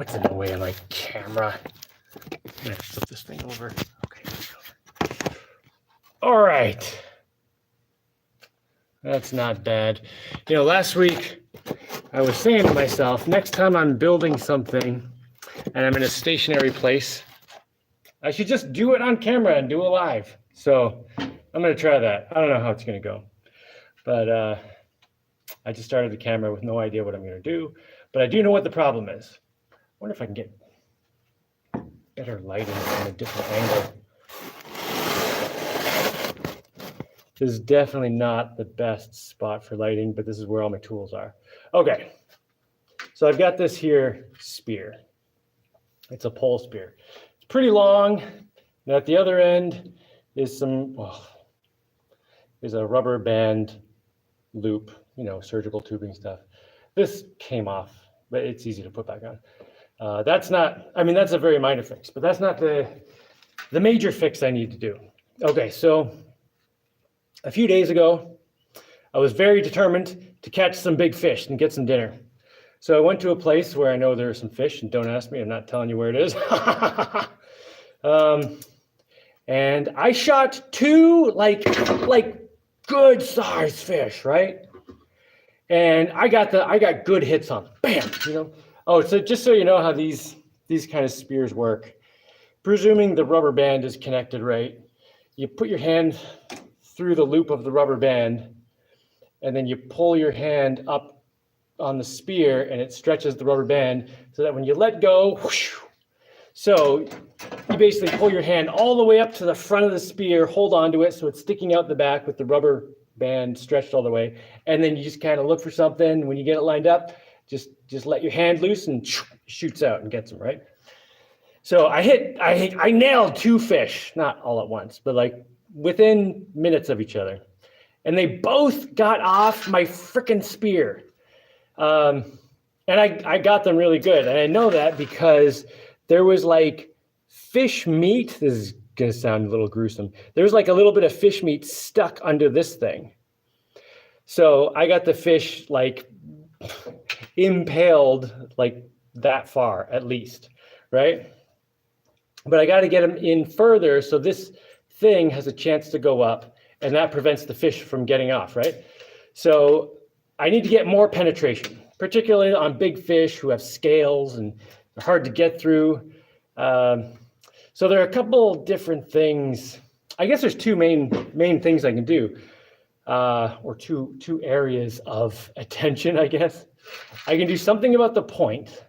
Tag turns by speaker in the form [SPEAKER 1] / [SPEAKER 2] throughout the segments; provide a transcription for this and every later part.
[SPEAKER 1] What's in the way of my camera? I'm gonna flip this thing over. Okay. All right. That's not bad. You know, last week I was saying to myself, next time I'm building something and I'm in a stationary place, I should just do it on camera and do it live. So I'm gonna try that. I don't know how it's gonna go, but I just started the camera with no idea what I'm gonna do, but I do know what the problem is. I wonder if I can get better lighting from a different angle. This is definitely not the best spot for lighting, but this is where all my tools are. Okay, so I've got this here spear. It's a pole spear. It's pretty long, and at the other end is some, is a rubber band loop, you know, surgical tubing stuff. This came off, but it's easy to put back on. That's not, I mean, that's a very minor fix, but that's not the major fix I need to do. Okay, so a few days ago, I was very determined to catch some big fish and get some dinner. So I went to a place where I know there are some fish, and don't ask me, I'm not telling you where it is. And I shot two like good sized fish, right? And I got good hits on them. Bam, you know. Oh, so just so you know how these kind of spears work, presuming the rubber band is connected right, you put your hand through the loop of the rubber band, and then you pull your hand up on the spear and it stretches the rubber band so that when you let go, whoosh, so you basically pull your hand all the way up to the front of the spear, hold on to it so it's sticking out the back with the rubber band stretched all the way, and then you just kind of look for something. When you get it lined up, just let your hand loose and shoots out and gets them, right? So I nailed two fish, not all at once, but like within minutes of each other. And they both got off my frickin' spear. And I got them really good. And I know that because there was like fish meat. This is gonna sound a little gruesome. There was like a little bit of fish meat stuck under this thing. So I got the fish like impaled like that far at least, right? But I got to get them in further so this thing has a chance to go up, and that prevents the fish from getting off, right? So I need to get more penetration, particularly on big fish who have scales and are hard to get through. So there are a couple different things. I guess there's two main things I can do, or two areas of attention, I guess. I can do something about the point,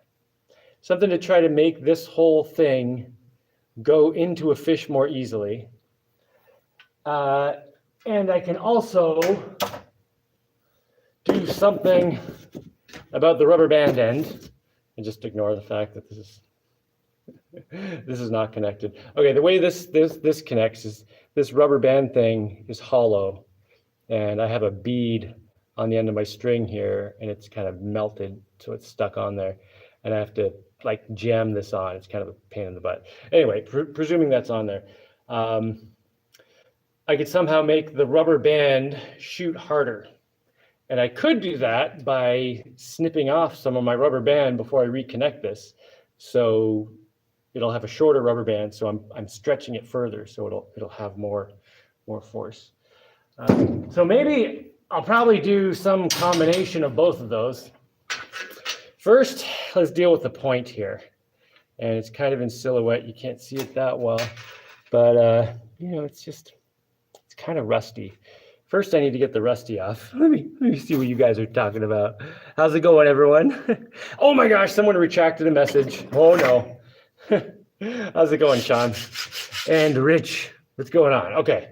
[SPEAKER 1] something to try to make this whole thing go into a fish more easily. And I can also do something about the rubber band end and just ignore the fact that this is not connected. Okay, the way this connects is this rubber band thing is hollow, and I have a bead on the end of my string here, and it's kind of melted, so it's stuck on there, and I have to like jam this on. It's kind of a pain in the butt. Anyway, presuming that's on there, I could somehow make the rubber band shoot harder. And I could do that by snipping off some of my rubber band before I reconnect this. So it'll have a shorter rubber band, so I'm stretching it further, so it'll have more force. So maybe I'll probably do some combination of both of those. First, let's deal with the point here. And it's kind of in silhouette. You can't see it that well, but you know, it's kind of rusty. First, I need to get the rusty off. Let me see what you guys are talking about. How's it going, everyone? Oh my gosh, someone retracted a message. Oh no. How's it going, Sean? And Rich, what's going on? Okay.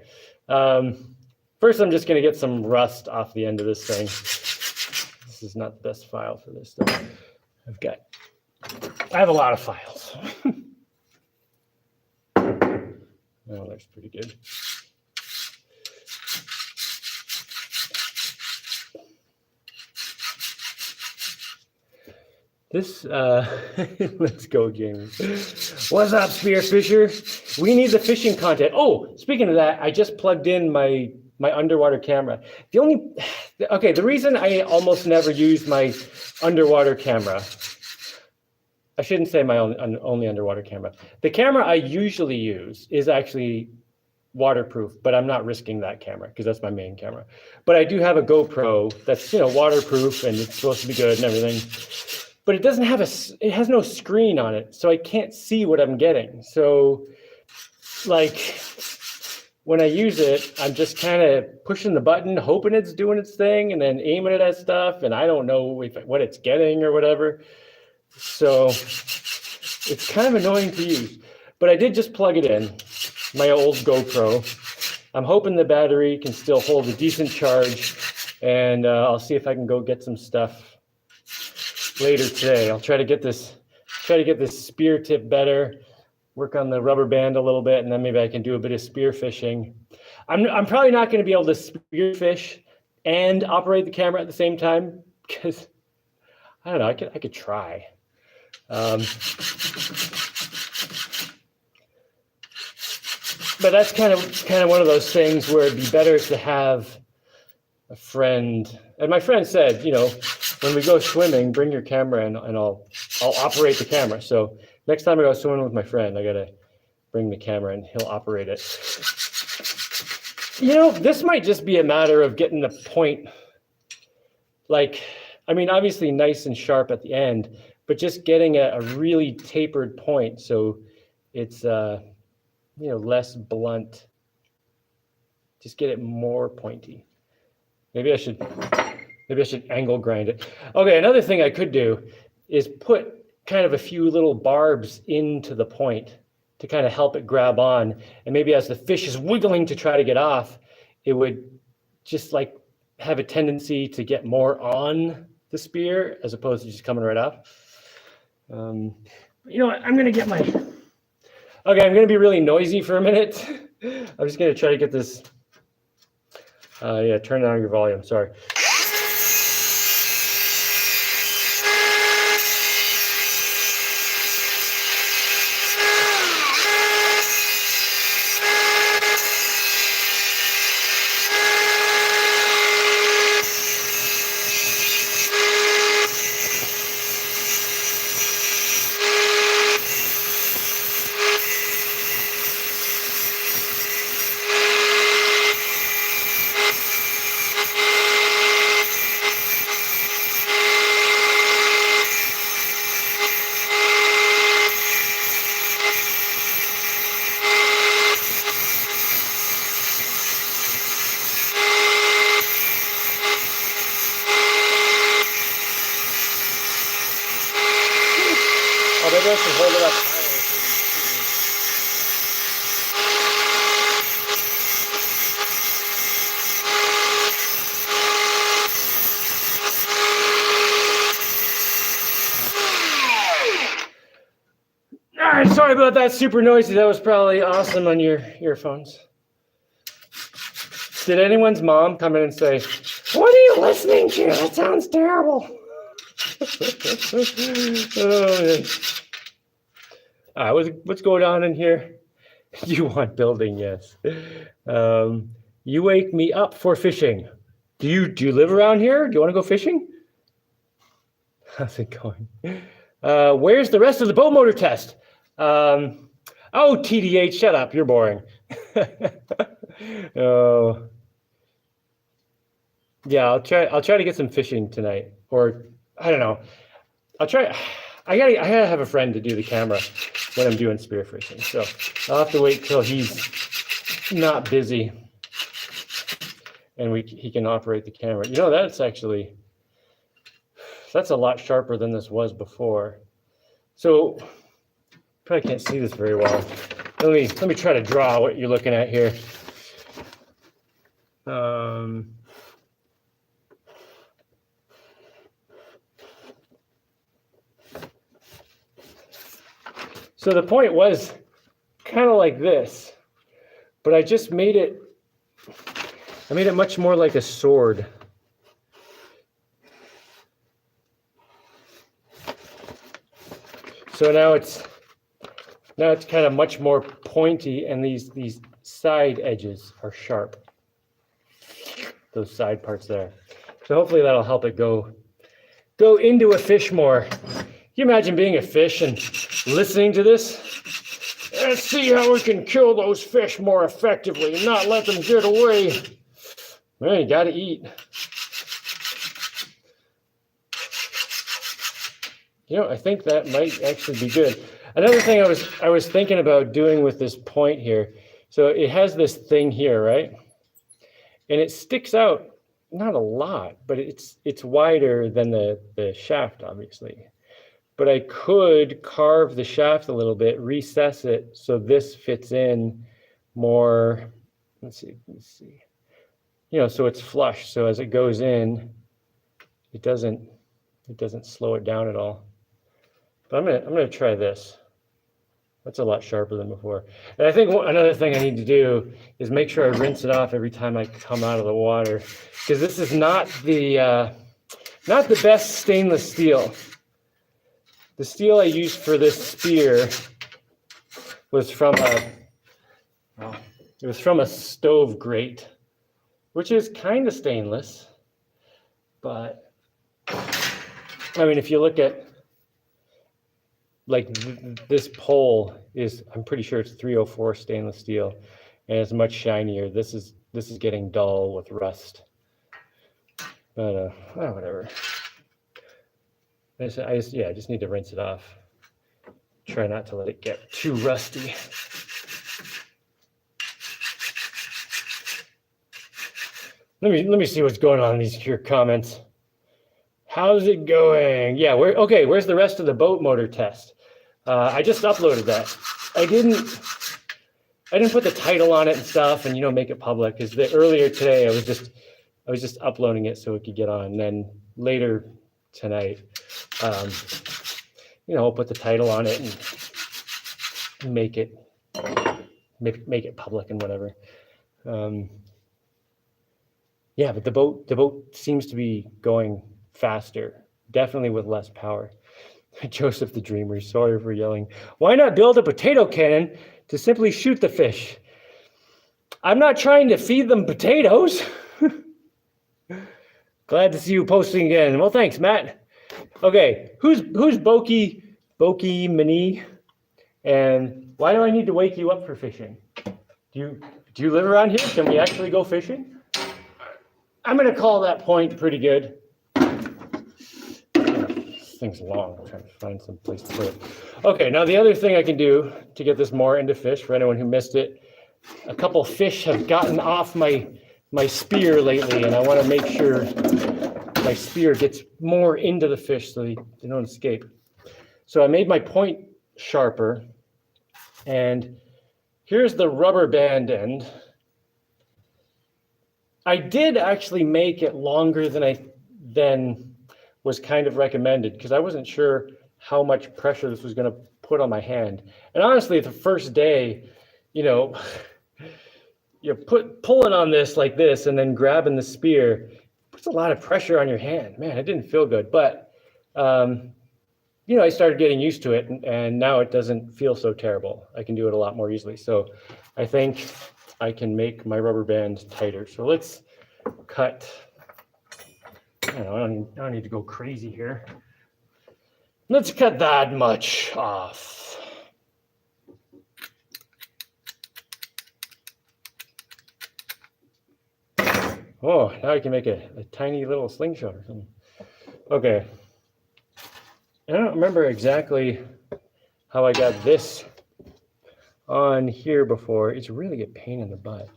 [SPEAKER 1] First, I'm just gonna get some rust off the end of this thing. This is not the best file for this stuff. I have a lot of files. Oh, that's pretty good. This, let's go, Jaimie. What's up, Spear Fisher? We need the fishing content. Oh, speaking of that, I just plugged in my underwater camera. The reason I almost never use my underwater camera, I shouldn't say my only underwater camera. The camera I usually use is actually waterproof, but I'm not risking that camera because that's my main camera. But I do have a GoPro that's, you know, waterproof and it's supposed to be good and everything. But it doesn't have it has no screen on it, so I can't see what I'm getting. So like when I use it, I'm just kind of pushing the button, hoping it's doing its thing, and then aiming it at stuff, and I don't know what it's getting or whatever. So it's kind of annoying to use. But I did just plug it in, my old GoPro. I'm hoping the battery can still hold a decent charge, and I'll see if I can go get some stuff later today. I'll try to get this spear tip better, work on the rubber band a little bit, and then maybe I can do a bit of spear fishing. I'm probably not going to be able to spear fish and operate the camera at the same time because I don't know. I could try. But that's kind of one of those things where it'd be better to have a friend. And my friend said, you know, when we go swimming, bring your camera and I'll operate the camera. So next time I go swimming with my friend, I gotta bring the camera and he'll operate it. You know, this might just be a matter of getting the point. Like, I mean, obviously nice and sharp at the end, but just getting a really tapered point so it's you know, less blunt. Just get it more pointy. Maybe I should angle grind it. Okay, another thing I could do is put kind of a few little barbs into the point to kind of help it grab on. And maybe as the fish is wiggling to try to get off, it would just like have a tendency to get more on the spear as opposed to just coming right off. You know what, I'm gonna get my, okay, I'm gonna be really noisy for a minute. I'm just gonna try to get this, yeah, turn down your volume, sorry. Oh, maybe I should hold it up higher. All right, sorry about that, super noisy. That was probably awesome on your earphones. Did anyone's mom come in and say, "What are you listening to? That sounds terrible." Oh, man. All right, what's going on in here? You want building, yes. You wake me up for fishing. Do you live around here? Do you want to go fishing? How's it going? Where's the rest of the boat motor test? Oh, TDH, shut up. You're boring. Oh. Yeah, I'll try to get some fishing tonight, or I don't know. I'll try. I gotta have a friend to do the camera when I'm doing spear fishing. So I'll have to wait till he's not busy and he can operate the camera. You know, that's a lot sharper than this was before. So probably can't see this very well. Let me try to draw what you're looking at here. So the point was kind of like this, but I just made it much more like a sword. So now it's kind of much more pointy, and these side edges are sharp. Those side parts there. So hopefully that'll help it go into a fish more. you imagine being a fish and listening to this? Let's see how we can kill those fish more effectively and not let them get away. Man, you got to eat. You know, I think that might actually be good. Another thing I was thinking about doing with this point here. So it has this thing here, right? And it sticks out, not a lot, but it's wider than the shaft, obviously. But I could carve the shaft a little bit, recess it so this fits in more. Let's see. You know, so it's flush. So as it goes in, it doesn't slow it down at all. But I'm gonna try this. That's a lot sharper than before. And I think another thing I need to do is make sure I rinse it off every time I come out of the water, because this is not the best stainless steel. The steel I used for this spear was from a stove grate, which is kind of stainless, but I mean, if you look at like this pole is, I'm pretty sure it's 304 stainless steel, and it's much shinier. This is getting dull with rust. But whatever. I just need to rinse it off. Try not to let it get too rusty. Let me see what's going on in these here comments. How's it going? Yeah, where's the rest of the boat motor test? I just uploaded that. I didn't put the title on it and stuff, and make it public. Because earlier today I was just uploading it so it could get on. And then later tonight, I'll put the title on it and make it public and whatever. Yeah, but the boat seems to be going faster, definitely with less power. Joseph the Dreamer, sorry for yelling. Why not build a potato cannon to simply shoot the fish? I'm not trying to feed them potatoes. Glad to see you posting again. Well, thanks, Matt. Okay, who's Boki Mini? And why do I need to wake you up for fishing? Do you live around here? Can we actually go fishing? I'm gonna call that point pretty good. This thing's long. I'm trying to find some place to put it. Okay, now the other thing I can do to get this more into fish, for anyone who missed it, a couple fish have gotten off my spear lately, and I want to make sure my spear gets more into the fish so they don't escape. So I made my point sharper, and here's the rubber band end. I did actually make it longer than was kind of recommended, because I wasn't sure how much pressure this was going to put on my hand. And honestly, the first day, you're pulling on this like this and then grabbing the spear puts a lot of pressure on your hand. Man, it didn't feel good. But I started getting used to it, and now it doesn't feel so terrible. I can do it a lot more easily. So I think I can make my rubber band tighter. So let's cut. I don't need to go crazy here. Let's cut that much off. Oh, now I can make a tiny little slingshot or something. Okay. I don't remember exactly how I got this on here before. It's really a pain in the butt.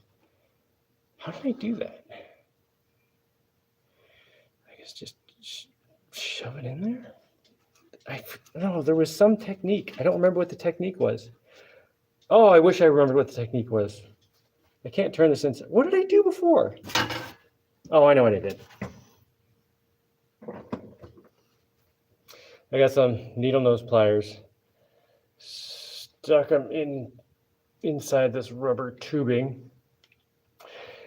[SPEAKER 1] How did I do that? I guess just shove it in there? I don't know, there was some technique. I don't remember what the technique was. Oh, I wish I remembered what the technique was. I can't turn this inside. What did I do before? Oh, I know what I did. I got some needle nose pliers, stuck them inside this rubber tubing.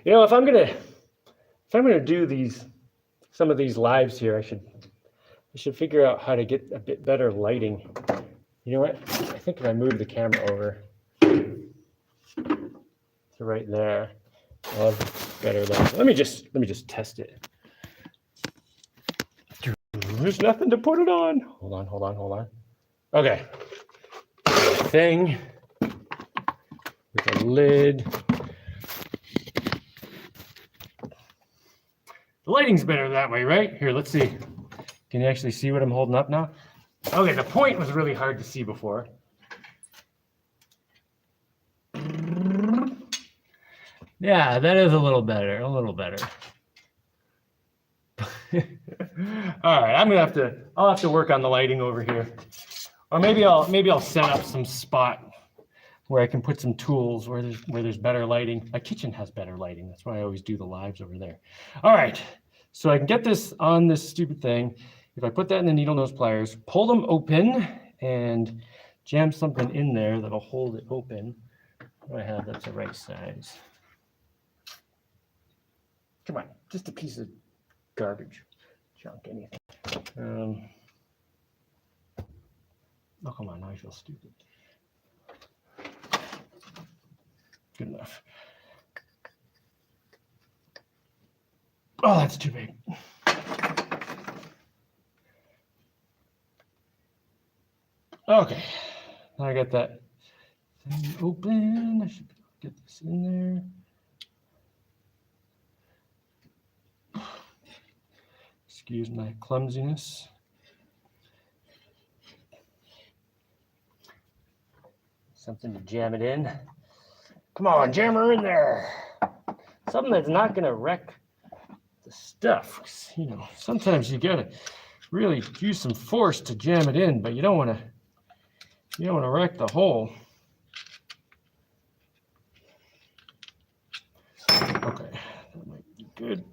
[SPEAKER 1] If I'm gonna do some of these lives here, I should figure out how to get a bit better lighting. You know what? I think if I move the camera over to right there, I'll have better light. Let me just test it. There's nothing to put it on. Hold on. Okay. Thing with a lid. The lighting's better that way, right? Here, let's see. Can you actually see what I'm holding up now? Okay, the point was really hard to see before. Yeah, that is a little better. All right, I'll have to work on the lighting over here. Or maybe I'll set up some spot where I can put some tools where there's better lighting. My kitchen has better lighting. That's why I always do the lives over there. All right, so I can get this on this stupid thing. If I put that in the needle nose pliers, pull them open and jam something in there that'll hold it open. What do I have that's the right size? Come on, just a piece of garbage, junk, anything. Oh, come on, now I feel stupid. Good enough. Oh, that's too big. Okay, now I got that thing open. I should get this in there. Excuse my clumsiness. Something to jam it in. Come on, jam her in there. Something that's not going to wreck the stuff. You know, sometimes you got to really use some force to jam it in, but you don't want to wreck the hole. Okay, that might be good.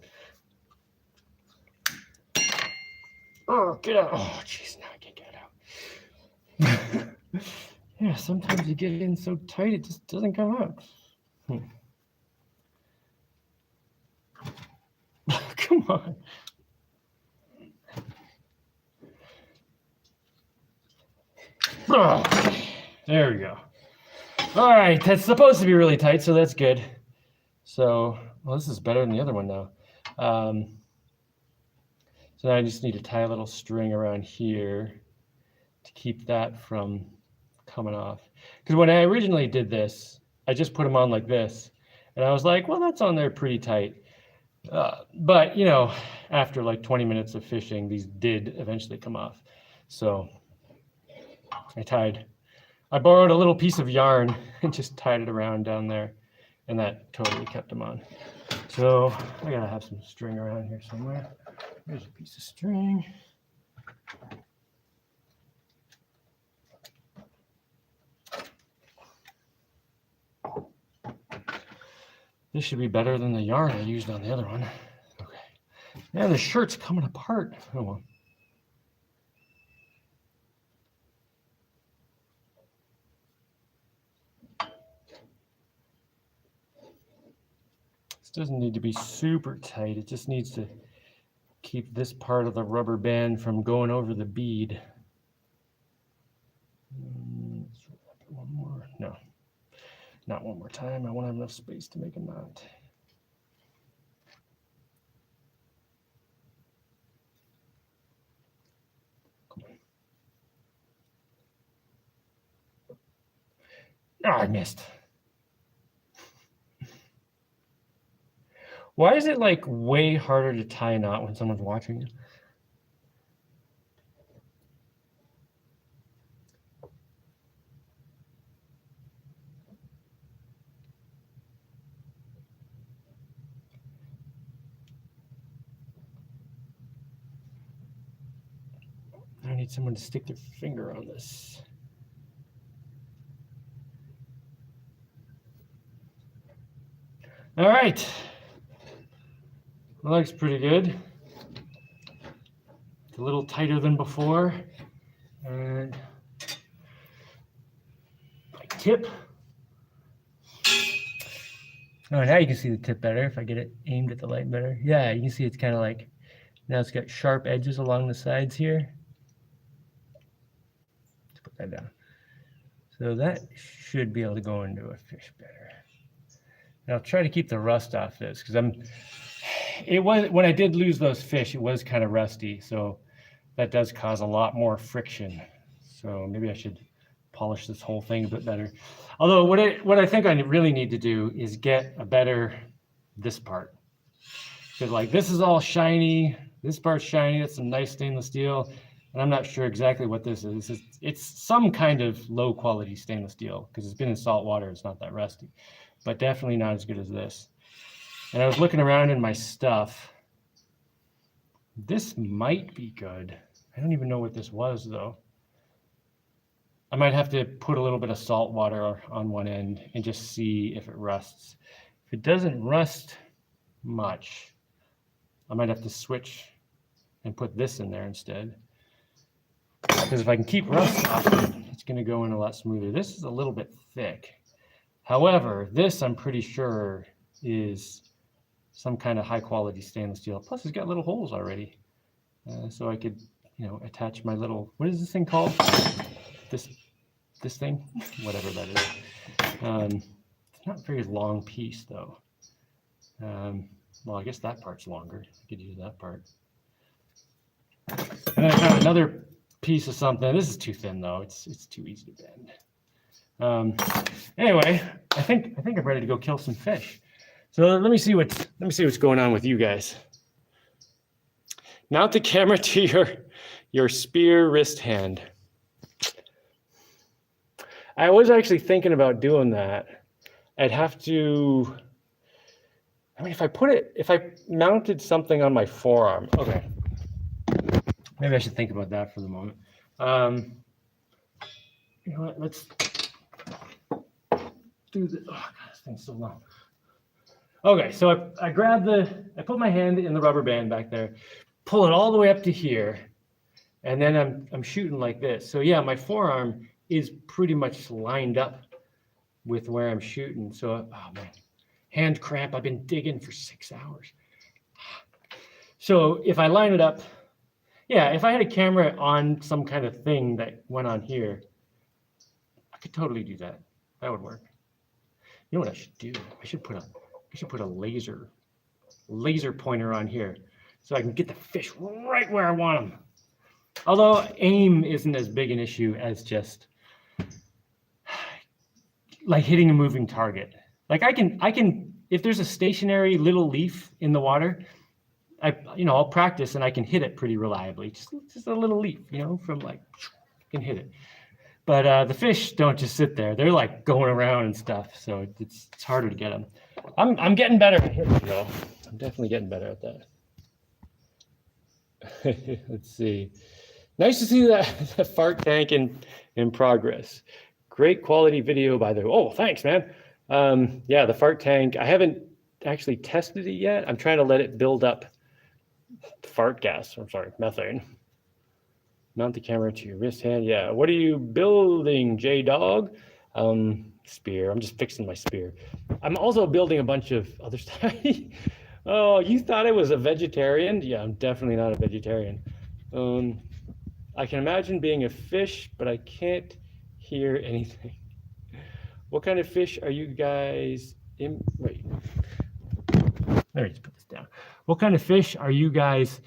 [SPEAKER 1] Oh, get out. Oh, jeez, now I can't get it out. Yeah, sometimes you get it in so tight, it just doesn't come out. Come on. Oh, there we go. All right, that's supposed to be really tight, so that's good. So, well, this is better than the other one now. So now I just need to tie a little string around here to keep that from coming off. Because when I originally did this, I just put them on like this. And I was like, well, that's on there pretty tight. But, you know, after like 20 minutes of fishing, these did eventually come off. So I borrowed a little piece of yarn and just tied it around down there. And that totally kept them on. So I gotta have some string around here somewhere. There's a piece of string. This should be better than the yarn I used on the other one. Okay. Man, the shirt's coming apart. Oh well. This doesn't need to be super tight. It just needs to keep this part of the rubber band from going over the bead. One more. No. Not one more time. I won't have enough space to make a knot. Come on. Oh, I missed. Why is it like way harder to tie a knot when someone's watching you? I need someone to stick their finger on this. All right. That looks pretty good. It's a little tighter than before. And my tip. Oh, now you can see the tip better if I get it aimed at the light better. Yeah, you can see it's kind of like, now it's got sharp edges along the sides here. Let's put that down. So that should be able to go into a fish better. And I'll try to keep the rust off this because when I did lose those fish, it was kind of rusty. So that does cause a lot more friction. So maybe I should polish this whole thing a bit better. Although what I think I really need to do is get a better this part. Because like this is all shiny, this part's shiny, it's some nice stainless steel, and I'm not sure exactly what this is. It's some kind of low quality stainless steel because it's been in salt water, it's not that rusty, but definitely not as good as this. And I was looking around in my stuff. This might be good. I don't even know what this was though. I might have to put a little bit of salt water on one end and just see if it rusts. If it doesn't rust much, I might have to switch and put this in there instead. Because if I can keep rust off it, it's going to go in a lot smoother. This is a little bit thick. However, this I'm pretty sure is some kind of high quality stainless steel. Plus it's got little holes already. So I could, you know, attach my little, what is this thing called? This thing, whatever that is. It's not a very long piece though. Well, I guess that part's longer. I could use that part. And then I found another piece of something. This is too thin though. It's too easy to bend. Anyway, I think I'm ready to go kill some fish. So let me see what's going on with you guys. Mount the camera to your spear wrist hand. I was actually thinking about doing that. I'd have to, I mean, if I mounted something on my forearm, okay. Maybe I should think about that for the moment. You know what, let's do this. Oh God, this thing's so long. Okay, so I put my hand in the rubber band back there, pull it all the way up to here, and then I'm shooting like this. So yeah, my forearm is pretty much lined up with where I'm shooting. So, oh man, hand cramp. I've been digging for 6 hours. So if I line it up, yeah, if I had a camera on some kind of thing that went on here, I could totally do that. That would work. You know what I should do? I should put a laser pointer on here so I can get the fish right where I want them. Although aim isn't as big an issue as just like hitting a moving target. Like I can, if there's a stationary little leaf in the water, I'll practice and I can hit it pretty reliably. Just a little leaf, from like, I can hit it. But the fish don't just sit there. They're like going around and stuff. So it's harder to get them. I'm getting better at hitting though. I'm definitely getting better at that. Let's see. Nice to see that fart tank in progress. Great quality video by the way. Oh, thanks, man. Yeah, the fart tank. I haven't actually tested it yet. I'm trying to let it build up fart gas. I'm sorry, methane. Mount the camera to your wrist hand. Yeah. What are you building, J-Dog? Spear. I'm just fixing my spear. I'm also building a bunch of other stuff. Oh, you thought I was a vegetarian? Yeah, I'm definitely not a vegetarian. I can imagine being a fish, but I can't hear anything. What kind of fish are you guys in? Wait. Let me just put this down. What kind of fish are you guys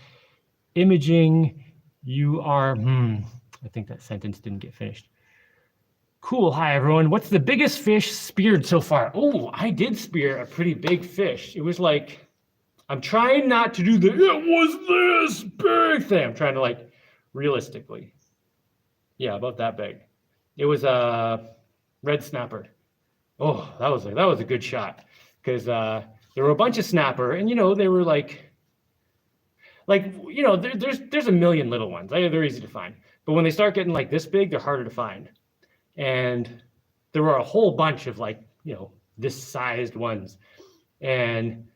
[SPEAKER 1] imaging? You are, I think that sentence didn't get finished. Cool, hi everyone. What's the biggest fish speared so far? Oh, I did spear a pretty big fish. It was like, I'm trying not to do it was this big thing. I'm trying to like, realistically. Yeah, about that big. It was a red snapper. Oh, that was a good shot. Because there were a bunch of snapper and they were there's a million little ones. They're easy to find. But when they start getting like this big, they're harder to find. And there were a whole bunch of this sized ones. And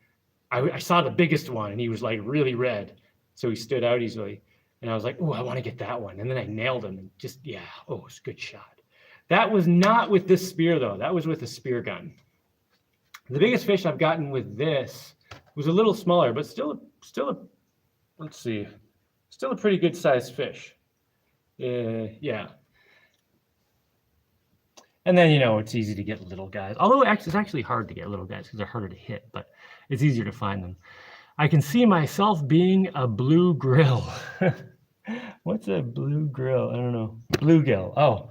[SPEAKER 1] I saw the biggest one and he was like really red. So he stood out easily. And I was like, oh, I want to get that one. And then I nailed him and it's a good shot. That was not with this spear though. That was with a spear gun. The biggest fish I've gotten with this was a little smaller, but still a pretty good sized fish. Yeah. And then, it's easy to get little guys. Although it's actually hard to get little guys because they're harder to hit, but it's easier to find them. I can see myself being a blue grill. What's a blue grill? I don't know. Bluegill. Oh,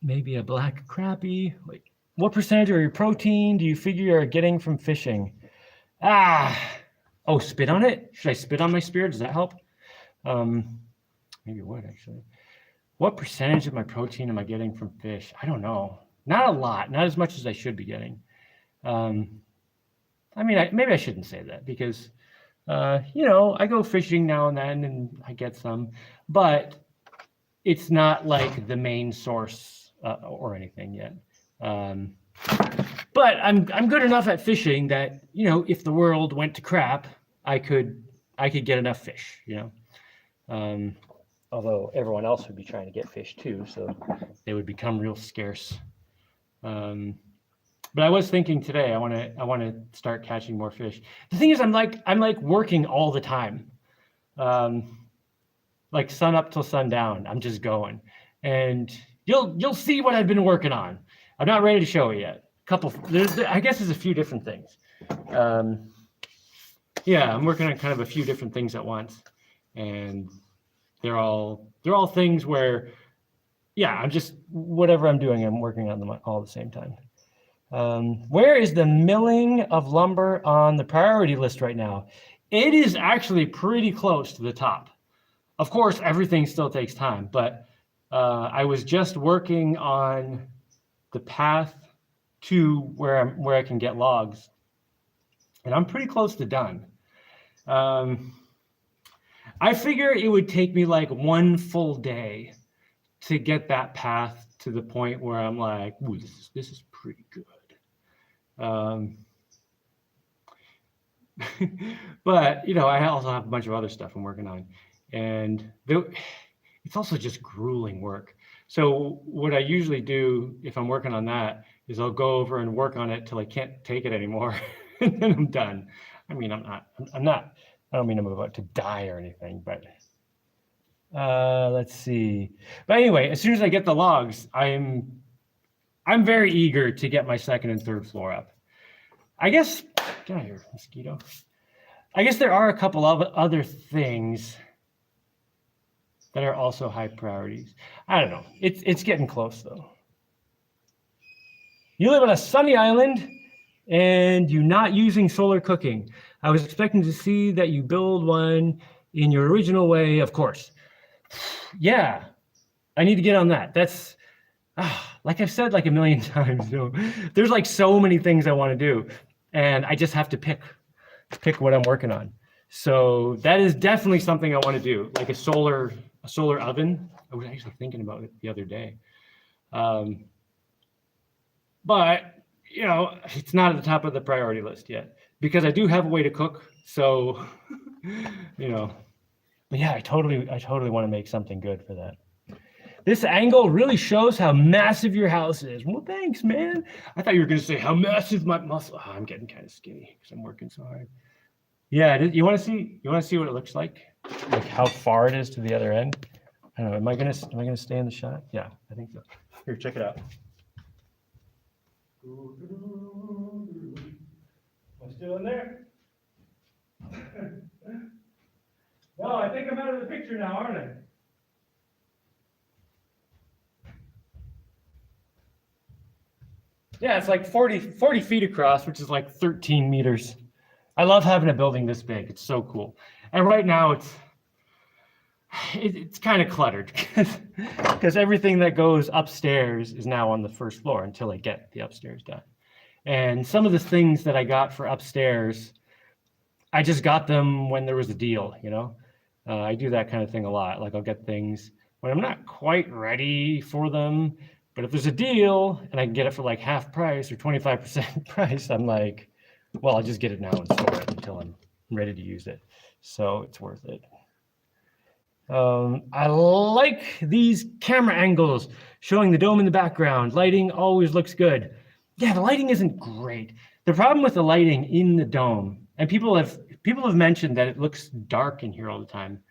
[SPEAKER 1] maybe a black crappie. Wait, what percentage of your protein do you figure you're getting from fishing? Oh, spit on it? Should I spit on my spear? Does that help? Maybe it would actually. What percentage of my protein am I getting from fish? I don't know. Not a lot, not as much as I should be getting. I mean, maybe I shouldn't say that because, I go fishing now and then and I get some, but it's not like the main source or anything yet. But I'm good enough at fishing that, if the world went to crap, I could get enough fish, although everyone else would be trying to get fish too, so they would become real scarce. But I was thinking today, I want to start catching more fish. The thing is, I'm like working all the time, like sun up till sundown. I'm just going, and you'll see what I've been working on. I'm not ready to show it yet. I guess there's a few different things. Yeah, I'm working on kind of a few different things at once, and they're all things where, yeah, I'm just whatever I'm doing, I'm working on them all at the same time. Where is the milling of lumber on the priority list right now? It is actually pretty close to the top. Of course, everything still takes time, but I was just working on the path to where I can get logs, and I'm pretty close to done. I figure it would take me like one full day to get that path to the point where I'm like, ooh, this is pretty good. But I also have a bunch of other stuff I'm working on, and it's also just grueling work. So what I usually do if I'm working on that is I'll go over and work on it till I can't take it anymore, and then I'm done. I mean, I don't mean I'm about to die or anything, but let's see. But anyway, as soon as I get the logs, I'm very eager to get my second and third floor up. I guess, get out of here, mosquito. I guess there are a couple of other things that are also high priorities. I don't know. It's getting close though. You live on a sunny island and you're not using solar cooking. I was expecting to see that you build one in your original way, of course. Yeah, I need to get on that. That's, like I've said like a million times, there's like so many things I want to do, and I just have to pick what I'm working on. So that is definitely something I want to do, like a solar oven. I was actually thinking about it the other day. But it's not at the top of the priority list yet because I do have a way to cook. So, but yeah, I totally want to make something good for that. This angle really shows how massive your house is. Well, thanks, man. I thought you were going to say how massive my muscle. Oh, I'm getting kind of skinny because I'm working so hard. Yeah, you want to see what it looks like how far it is to the other end? I don't know. Am I gonna stay in the shot? Yeah, I think so. Here, check it out. Am I still in there? No, I think I'm out of the picture now, aren't I? Yeah, it's like 40 feet across, which is like 13 meters. I love having a building this big. It's so cool. And right now it's kind of cluttered because everything that goes upstairs is now on the first floor until I get the upstairs done. And some of the things that I got for upstairs, I just got them when there was a deal, I do that kind of thing a lot. Like I'll get things when I'm not quite ready for them, but if there's a deal and I can get it for like half price or 25% price, I'm like, well, I'll just get it now and store it until I'm ready to use it. So it's worth it. I like these camera angles showing the dome in the background. Lighting always looks good. Yeah, the lighting isn't great. The problem with the lighting in the dome, and people have mentioned that it looks dark in here all the time.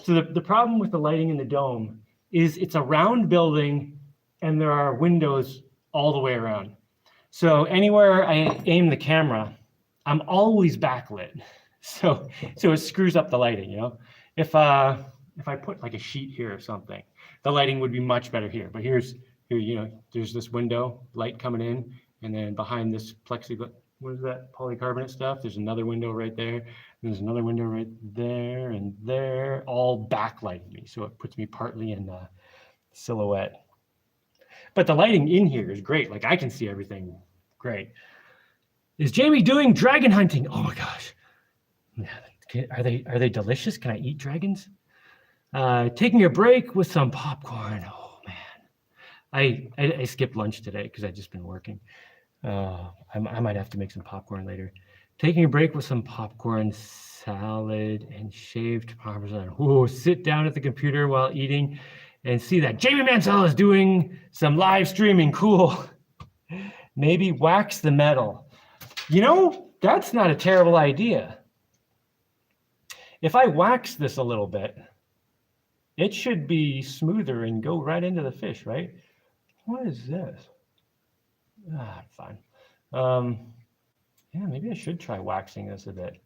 [SPEAKER 1] So the problem with the lighting in the dome is it's a round building and there are windows all the way around. So anywhere I aim the camera, I'm always backlit. So it screws up the lighting, If if I put like a sheet here or something, the lighting would be much better here. But here, there's this window, light coming in, and then behind this plexiglass, what is that, polycarbonate stuff? There's another window right there. There's another window right there and there, all backlighting me. So it puts me partly in silhouette. But the lighting in here is great. Like I can see everything great. Is Jaimie doing dragon hunting? Oh my gosh. Are they delicious? Can I eat dragons? Taking a break with some popcorn. Oh man. I skipped lunch today because I've just been working. I might have to make some popcorn later. Taking a break with some popcorn, salad, and shaved Parmesan. Ooh, sit down at the computer while eating and see that Jaimie Mansell is doing some live streaming. Cool. Maybe wax the metal. You know, that's not a terrible idea. If I wax this a little bit, it should be smoother and go right into the fish, right? What is this? Fine. Yeah, maybe I should try waxing this a bit.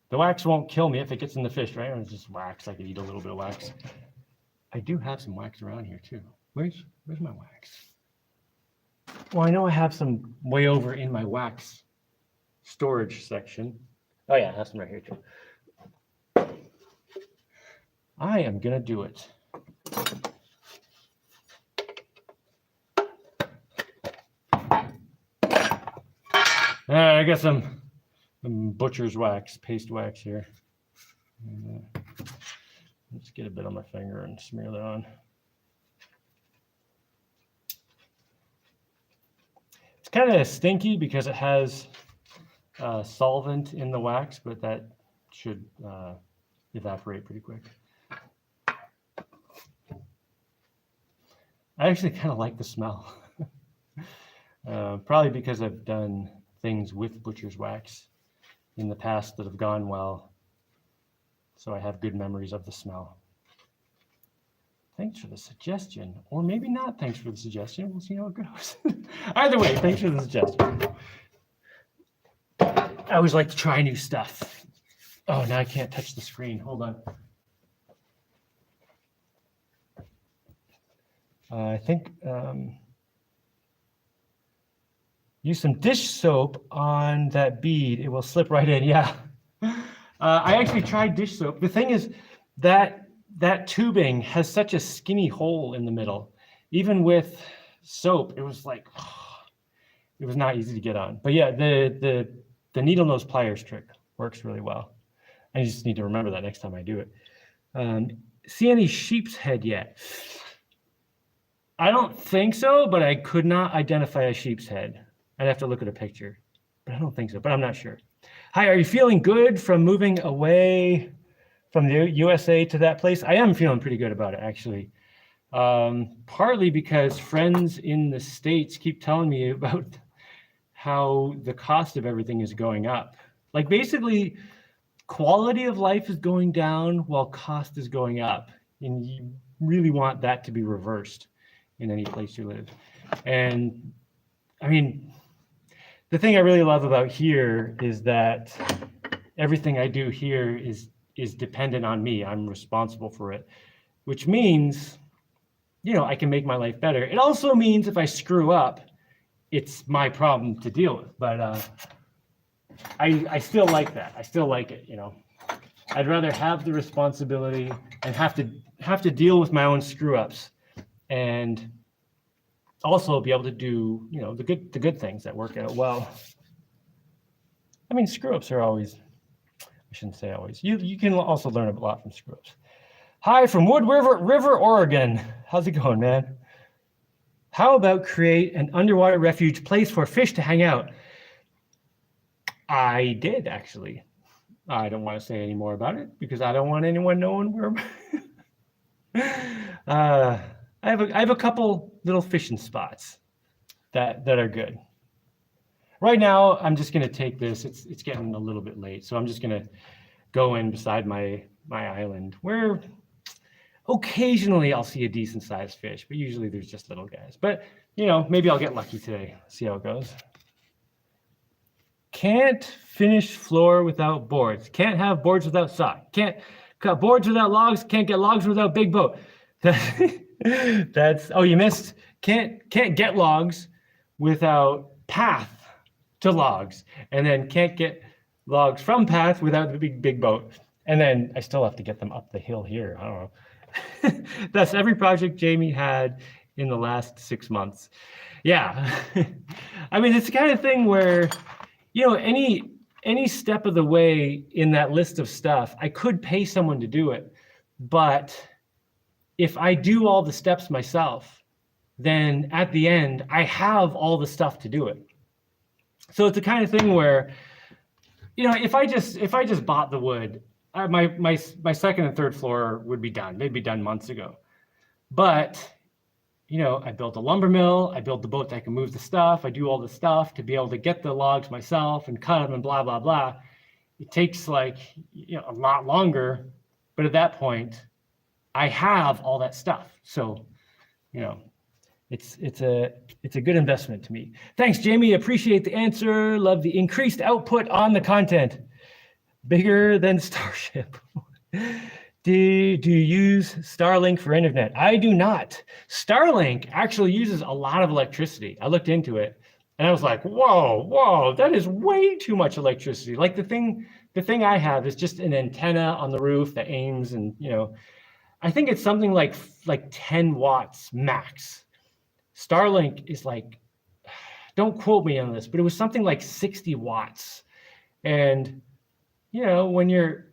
[SPEAKER 1] The wax won't kill me if it gets in the fish, right? Or just wax. I could eat a little bit of wax. I do have some wax around here too. Where's my wax? Well, I know I have some way over in my wax storage section. Oh yeah, I have some right here too. I am gonna do it. I got some butcher's wax, paste wax here. Let's get a bit on my finger and smear that on. It's kind of stinky because it has solvent in the wax, but that should evaporate pretty quick. I actually kind of like the smell. Probably because I've done things with butcher's wax in the past that have gone well. So I have good memories of the smell. Thanks for the suggestion. Or maybe not thanks for the suggestion. We'll see how it goes. Either way, thanks for the suggestion. I always like to try new stuff. Oh, now I can't touch the screen. Hold on. I think use some dish soap on that bead. It will slip right in. Yeah. I actually tried dish soap. The thing is that tubing has such a skinny hole in the middle. Even with soap, it was like, it was not easy to get on. But yeah, the needle nose pliers trick works really well. I just need to remember that next time I do it. See any sheep's head yet? I don't think so, but I could not identify a sheep's head. I'd have to look at a picture, but I don't think so, but I'm not sure. Hi, are you feeling good from moving away from the USA to that place? I am feeling pretty good about it, actually. Partly because friends in the States keep telling me about how the cost of everything is going up. Like basically, quality of life is going down while cost is going up. And you really want that to be reversed in any place you live. And I mean, the thing I really love about here is that everything I do here is dependent on me. I'm responsible for it, which means, you know, I can make my life better. It also means if I screw up, it's my problem to deal with. But I still like that. I still like it, you know. I'd rather have the responsibility and have to deal with my own screw ups, and also be able to do, you know, the good things that work out well. I mean, screw ups are always, I shouldn't say always. You can also learn a lot from screw ups. Hi from Wood River, Oregon. How's it going, man? How about create an underwater refuge place for fish to hang out? I did, actually. I don't want to say any more about it because I don't want anyone knowing where. I have a couple little fishing spots that are good. Right now, I'm just gonna take this. It's getting a little bit late, so I'm just gonna go in beside my island where occasionally I'll see a decent sized fish, but usually there's just little guys. But you know, maybe I'll get lucky today. See how it goes. Can't finish floor without boards. Can't have boards without sock. Can't Cut boards without logs, can't get logs without big boat. That's, oh, you missed, can't get logs without path to logs, and then can't get logs from path without the big boat. And then I still have to get them up the hill here. I don't know. That's every project Jaimie had in the last 6 months. Yeah. I mean, it's the kind of thing where, you know, any step of the way in that list of stuff, I could pay someone to do it. But if I do all the steps myself, then at the end, I have all the stuff to do it. So it's the kind of thing where, you know, if I just bought the wood, my second and third floor would be done. They'd be done months ago. But, you know, I built a lumber mill. I built the boat that can move the stuff. I do all the stuff to be able to get the logs myself and cut them and blah, blah, blah. It takes like, you know, a lot longer. But at that point, I have all that stuff. So, you know, it's a good investment to me. Thanks, Jaimie. Appreciate the answer. Love the increased output on the content. Bigger than Starship. Do you use Starlink for internet? I do not. Starlink actually uses a lot of electricity. I looked into it and I was like, whoa, that is way too much electricity. Like the thing I have is just an antenna on the roof that aims, and, you know, I think it's something like 10 watts max. Starlink is like, don't quote me on this, but it was something like 60 watts. And, you know, when you're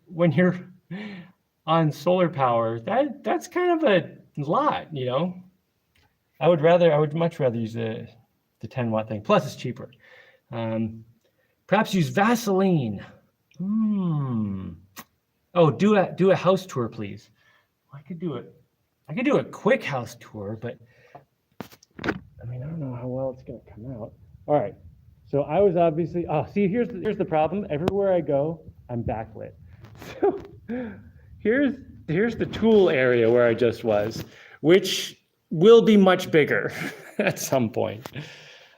[SPEAKER 1] on solar power, that's kind of a lot, you know. I would much rather use the 10 watt thing. Plus it's cheaper. Perhaps use Vaseline. Oh, do a house tour, please. I could do a quick house tour, but I mean, I don't know how well it's gonna come out. All right. So I was obviously, see, here's the problem. Everywhere I go, I'm backlit. So here's the tool area where I just was, which will be much bigger at some point.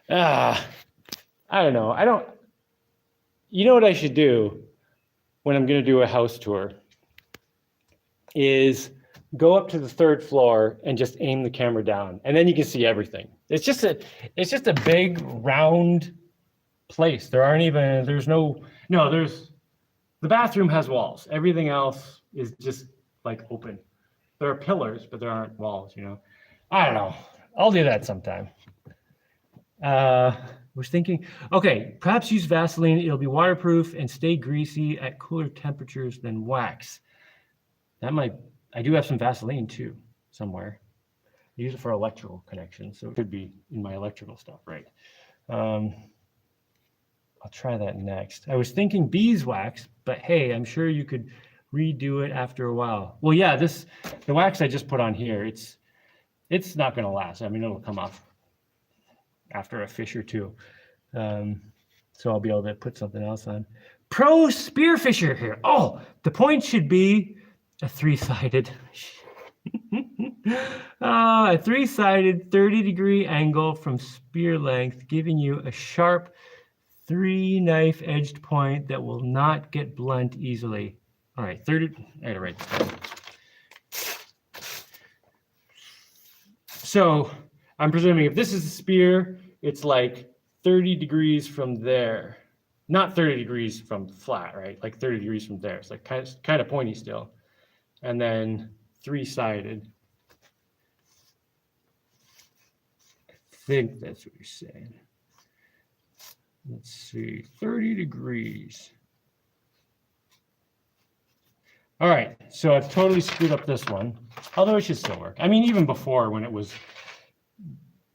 [SPEAKER 1] I don't know. You know what I should do when I'm going to do a house tour is go up to the third floor and just aim the camera down, and then you can see everything. It's just a big round place. There's the bathroom has walls. Everything else is just like open. There are pillars, but there aren't walls, you know. I don't know. I'll do that sometime. Was thinking, okay, perhaps use Vaseline. It'll be waterproof and stay greasy at cooler temperatures than wax. I do have some Vaseline too, somewhere. I use it for electrical connections, so it could be in my electrical stuff, right? I'll try that next. I was thinking beeswax, but hey, I'm sure you could redo it after a while. Well, yeah, the wax I just put on here, it's not going to last. I mean, it'll come off after a fish or two. So I'll be able to put something else on. Pro spearfisher here. Oh, the point should be a three-sided. A three-sided 30-degree angle from spear length, giving you a sharp 3-knife edged point that will not get blunt easily. All right, I gotta write this down. So I'm presuming if this is a spear, it's like 30 degrees from there. Not 30 degrees from flat, right? Like 30 degrees from there. It's like kind of pointy still. And then three-sided. I think that's what you're saying. Let's see, 30 degrees. All right, so I've totally screwed up this one, although it should still work. I mean, even before when it was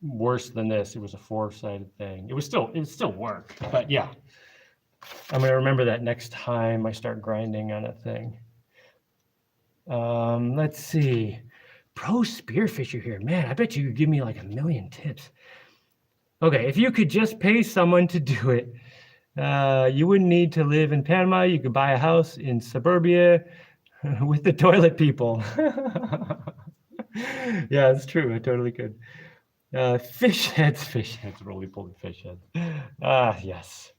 [SPEAKER 1] worse than this, it was a 4-sided thing. It still work, but yeah. I'm gonna remember that next time I start grinding on a thing. Let's see, pro spearfisher here. Man, I bet you could give me like a million tips. Okay, if you could just pay someone to do it, you wouldn't need to live in Panama. You could buy a house in suburbia with the toilet people. Yeah, it's true. I totally could. Fish heads, really pulling fish heads. Yes.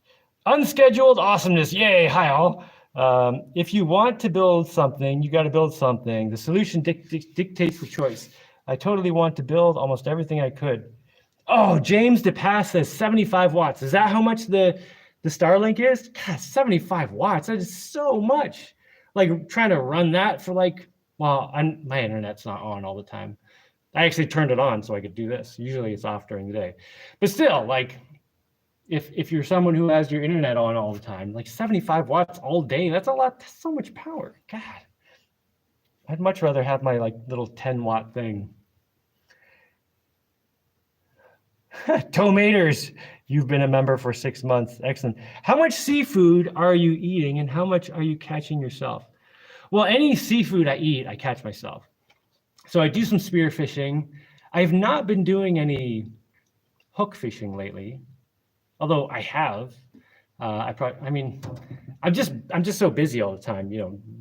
[SPEAKER 1] Unscheduled awesomeness. Yay. Hi, all. If you want to build something, you got to build something. The solution dictates the choice. I totally want to build almost everything I could. Oh, James DePass says 75 watts. Is that how much the Starlink is? God, 75 watts. That is so much. Like trying to run that for like, well, my internet's not on all the time. I actually turned it on so I could do this. Usually it's off during the day. But still, like, if you're someone who has your internet on all the time, like 75 watts all day, that's a lot. That's so much power. God, I'd much rather have my like little 10-watt thing. Tomaters, you've been a member for 6 months. Excellent. How much seafood are you eating and how much are you catching yourself? Well, any seafood I eat, I catch myself. So I do some spear fishing. I have not been doing any hook fishing lately, although I have. I'm just so busy all the time,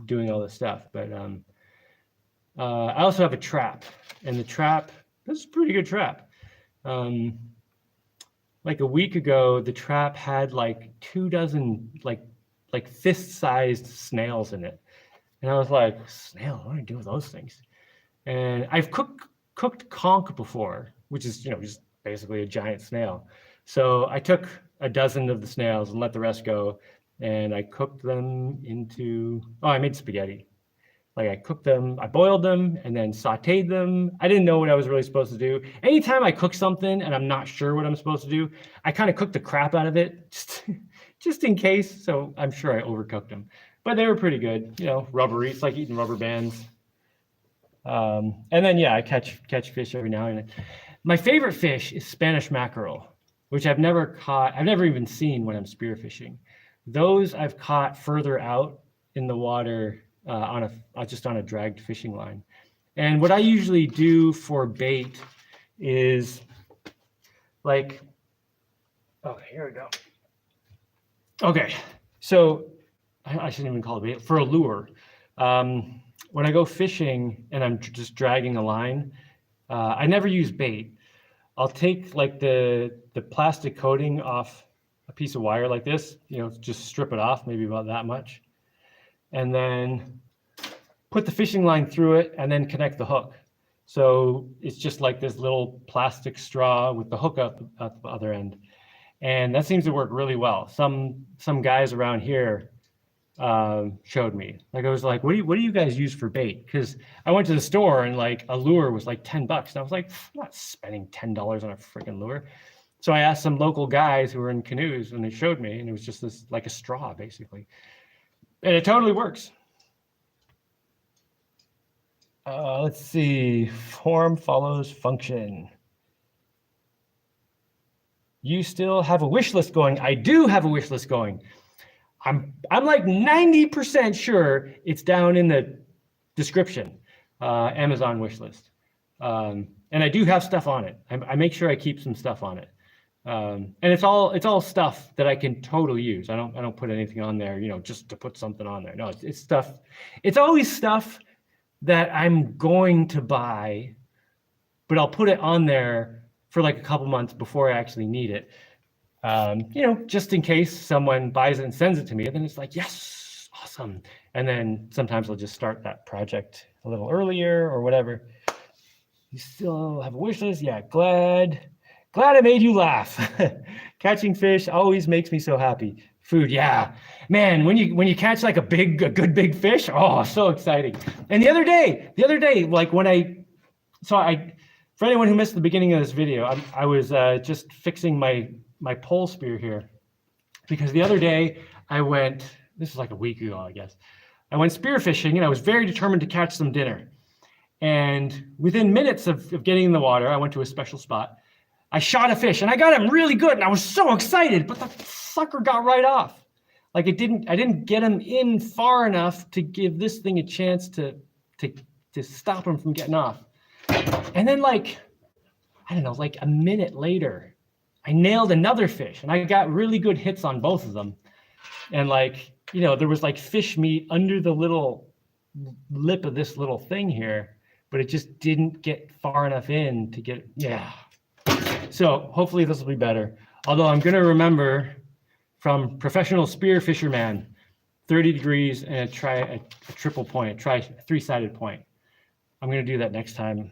[SPEAKER 1] doing all this stuff. But I also have a trap, and the trap, this is a pretty good trap. Like a week ago, the trap had like 24 like fist-sized snails in it. And I was like, snail, what do I do with those things? And I've cooked conch before, which is, just basically a giant snail. So I took a dozen of the snails and let the rest go. And I cooked them I made spaghetti. Like I cooked them, I boiled them and then sauteed them. I didn't know what I was really supposed to do. Anytime I cook something and I'm not sure what I'm supposed to do, I kind of cook the crap out of it just in case. So I'm sure I overcooked them, but they were pretty good, rubbery. It's like eating rubber bands. And then, yeah, I catch fish every now and then. My favorite fish is Spanish mackerel, which I've never caught. I've never even seen when I'm spearfishing. Those I've caught further out in the water just on a dragged fishing line. And what I usually do for bait is like, okay, here we go. Okay, so I shouldn't even call it bait, for a lure. When I go fishing and I'm just dragging a line, I never use bait. I'll take like the plastic coating off a piece of wire like this, just strip it off, maybe about that much. And then put the fishing line through it and then connect the hook. So it's just like this little plastic straw with the hook up at the other end. And that seems to work really well. Some guys around here showed me. Like I was like, what do you guys use for bait? Because I went to the store and like a lure was like $10. And I was like, I'm not spending $10 on a freaking lure. So I asked some local guys who were in canoes and they showed me, and it was just this like a straw basically. And it totally works. Let's see. Form follows function. You still have a wish list going. I do have a wish list going. I'm like 90% sure it's down in the description, Amazon wish list. And I do have stuff on it. I make sure I keep some stuff on it. And it's all stuff that I can totally use. I don't put anything on there, just to put something on there. No, it's stuff. It's always stuff that I'm going to buy, but I'll put it on there for like a couple months before I actually need it. Just in case someone buys it and sends it to me, and then it's like, yes, awesome. And then sometimes I'll just start that project a little earlier or whatever. You still have a wish list? Yeah, glad I made you laugh. Catching fish always makes me so happy. Food, yeah. Man, when you catch like a good big fish, oh, so exciting. And the other day, like for anyone who missed the beginning of this video, I was just fixing my pole spear here, because the other day I went, this is like a week ago, I guess. I went spearfishing and I was very determined to catch some dinner. And within minutes of getting in the water, I went to a special spot. I shot a fish and I got him really good and I was so excited, but the sucker got right off. Like I didn't get him in far enough to give this thing a chance to stop him from getting off. And then like a minute later, I nailed another fish and I got really good hits on both of them. And there was like fish meat under the little lip of this little thing here, but it just didn't get far enough in to get, yeah. So hopefully this will be better. Although I'm going to remember from professional spear fisherman, 30 degrees and try a triple point, try a 3-sided point. I'm going to do that next time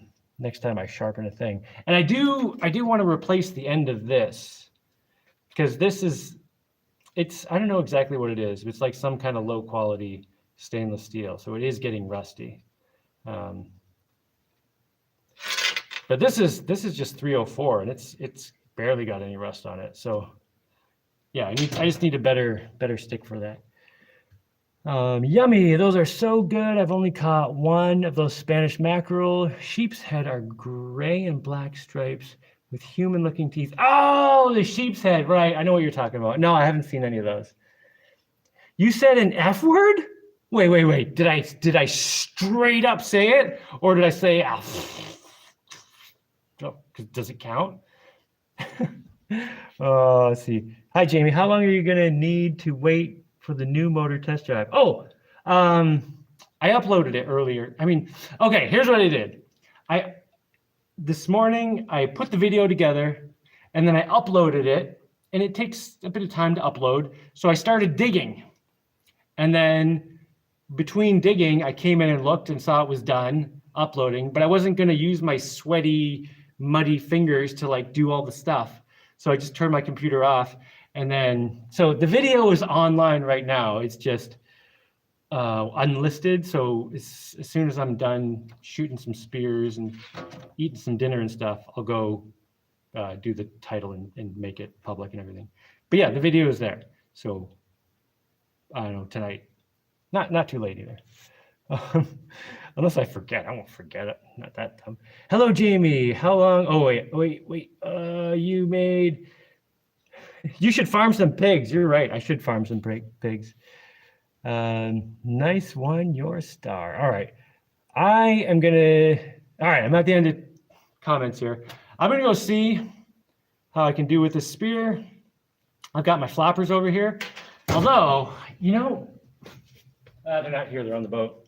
[SPEAKER 1] I sharpen a thing. And I do want to replace the end of this, because this is, I don't know exactly what it is. It's like some kind of low quality stainless steel. So it is getting rusty. But this is just 304 and it's barely got any rust on it. So yeah, I just need a better stick for that. Yummy, those are so good. I've only caught one of those Spanish mackerel. Sheep's head are gray and black stripes with human looking teeth. Oh, the sheep's head, right. I know what you're talking about. No, I haven't seen any of those. You said an F word? Wait. Did I straight up say it? Or did I say, does it count? Oh, let's see. Hi, Jaimie. How long are you going to need to wait for the new motor test drive? Oh, I uploaded it earlier. Okay, here's what I did. This morning, I put the video together and then I uploaded it, and it takes a bit of time to upload. So I started digging. And then between digging, I came in and looked and saw it was done uploading, but I wasn't going to use my sweaty, muddy fingers to like do all the stuff. So I just turned my computer off. And then, so the video is online right now. It's just unlisted. So as soon as I'm done shooting some spears and eating some dinner and stuff, I'll go do the title and make it public and everything. But yeah, the video is there. So I don't know, tonight, not too late either. Unless I forget, I won't forget it. Not that dumb. Hello, Jaimie. How long? Oh, wait. You should farm some pigs. You're right. I should farm some pigs. Nice one, your star. All right. I'm at the end of comments here. I'm going to go see how I can do with this spear. I've got my flappers over here. Although, they're not here. They're on the boat.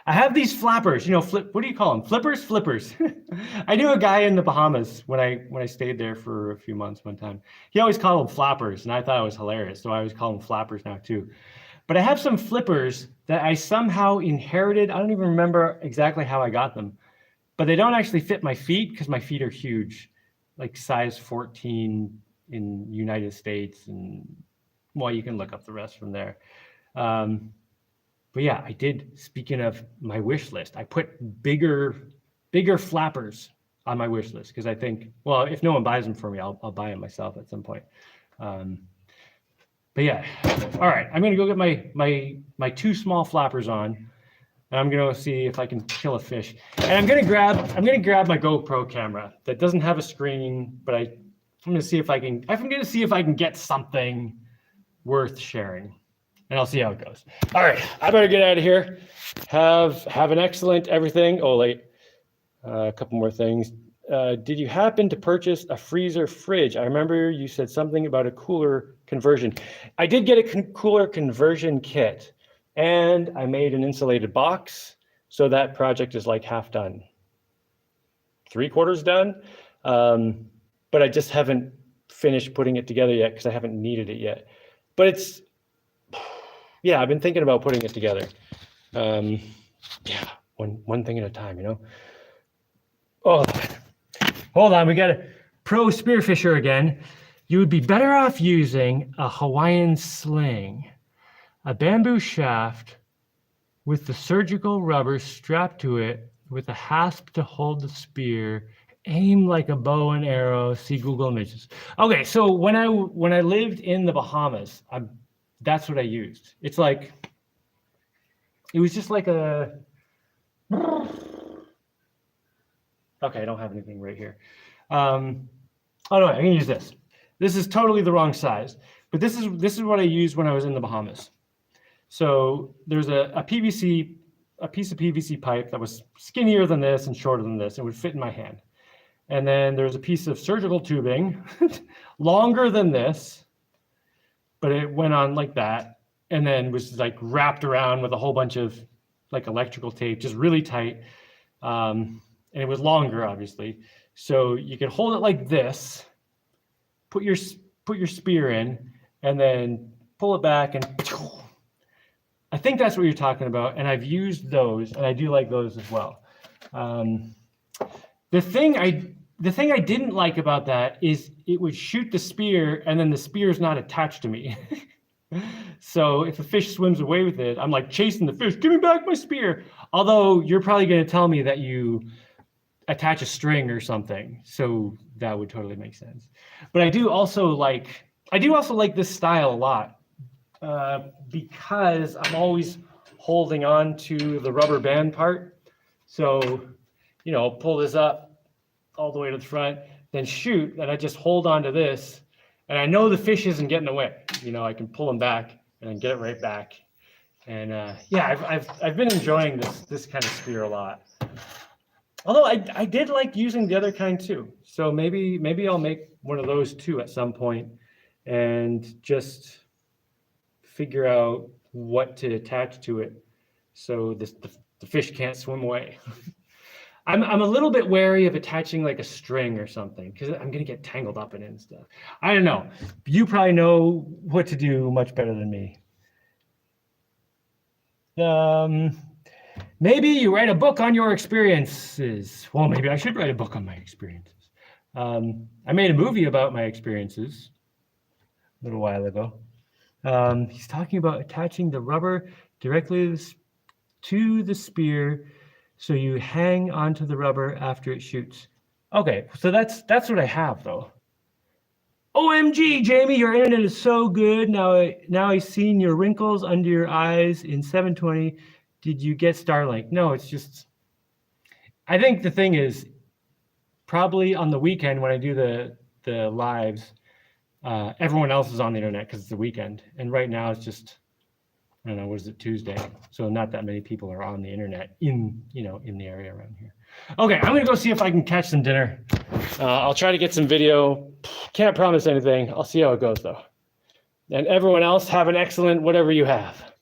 [SPEAKER 1] I have these flappers, what do you call them? Flippers. I knew a guy in the Bahamas when I stayed there for a few months one time. He always called them flappers, and I thought it was hilarious. So I always call them flappers now too. But I have some flippers that I somehow inherited. I don't even remember exactly how I got them, but they don't actually fit my feet because my feet are huge, like size 14 in United States. And well, you can look up the rest from there. But yeah, I did. Speaking of my wish list, I put bigger flappers on my wish list because I think, well, if no one buys them for me, I'll buy them myself at some point. But yeah, all right. I'm gonna go get my 2 small flappers on, and I'm gonna see if I can kill a fish. And I'm gonna grab my GoPro camera that doesn't have a screen, but I'm gonna see if I can get something worth sharing. And I'll see how it goes. All right, I better get out of here. Have an excellent everything. Oh, wait, a couple more things. Did you happen to purchase a freezer fridge? I remember you said something about a cooler conversion. I did get a cooler conversion kit, and I made an insulated box. So that project is like half done, 3/4 done. But I just haven't finished putting it together yet because I haven't needed it yet. But yeah, I've been thinking about putting it together. Yeah, one thing at a time, Oh, hold on. We got a pro spearfisher again. You would be better off using a Hawaiian sling, a bamboo shaft with the surgical rubber strapped to it with a hasp to hold the spear. Aim like a bow and arrow. See Google Images. Okay, so when I lived in the Bahamas, that's what I used. It was just like a. Okay, I don't have anything right here. Oh no, I can use this. This is totally the wrong size, but this is what I used when I was in the Bahamas. So there's a piece of PVC pipe that was skinnier than this and shorter than this. It would fit in my hand. And then there's a piece of surgical tubing, longer than this, but it went on like that, and then was like wrapped around with a whole bunch of like electrical tape, just really tight. And it was longer, obviously. So you could hold it like this, put your spear in, and then pull it back, and I think that's what you're talking about, and I've used those, and I do like those as well. The thing I didn't like about that is it would shoot the spear, and then the spear is not attached to me. So if a fish swims away with it, I'm like chasing the fish, give me back my spear. Although you're probably going to tell me that you attach a string or something, so that would totally make sense. But I do also like this style a lot, because I'm always holding on to the rubber band part. So, you know, pull this up all the way to the front, then shoot, and I just hold on to this, and I know the fish isn't getting away. You know, I can pull them back and then get it right back. And yeah, I've been enjoying this kind of spear a lot. Although I did like using the other kind too. So maybe I'll make one of those too at some point, and just figure out what to attach to it so the fish can't swim away. I'm a little bit wary of attaching like a string or something, because I'm gonna get tangled up in it and stuff. I don't know. You probably know what to do much better than me. Maybe you write a book on your experiences. Well, maybe I should write a book on my experiences. I made a movie about my experiences a little while ago. He's talking about attaching the rubber directly to the spear, so you hang onto the rubber after it shoots. Okay, so that's what I have though. OMG, Jaimie, your internet is so good. Now I've seen your wrinkles under your eyes in 720. Did you get Starlink? No, it's just, I think the thing is, probably on the weekend when I do the lives, everyone else is on the internet because it's the weekend. And right now it's just, I don't know, what is it, Tuesday? So not that many people are on the internet in the area around here. Okay, I'm gonna go see if I can catch some dinner. I'll try to get some video. Can't promise anything. I'll see how it goes though. And everyone else, have an excellent whatever you have.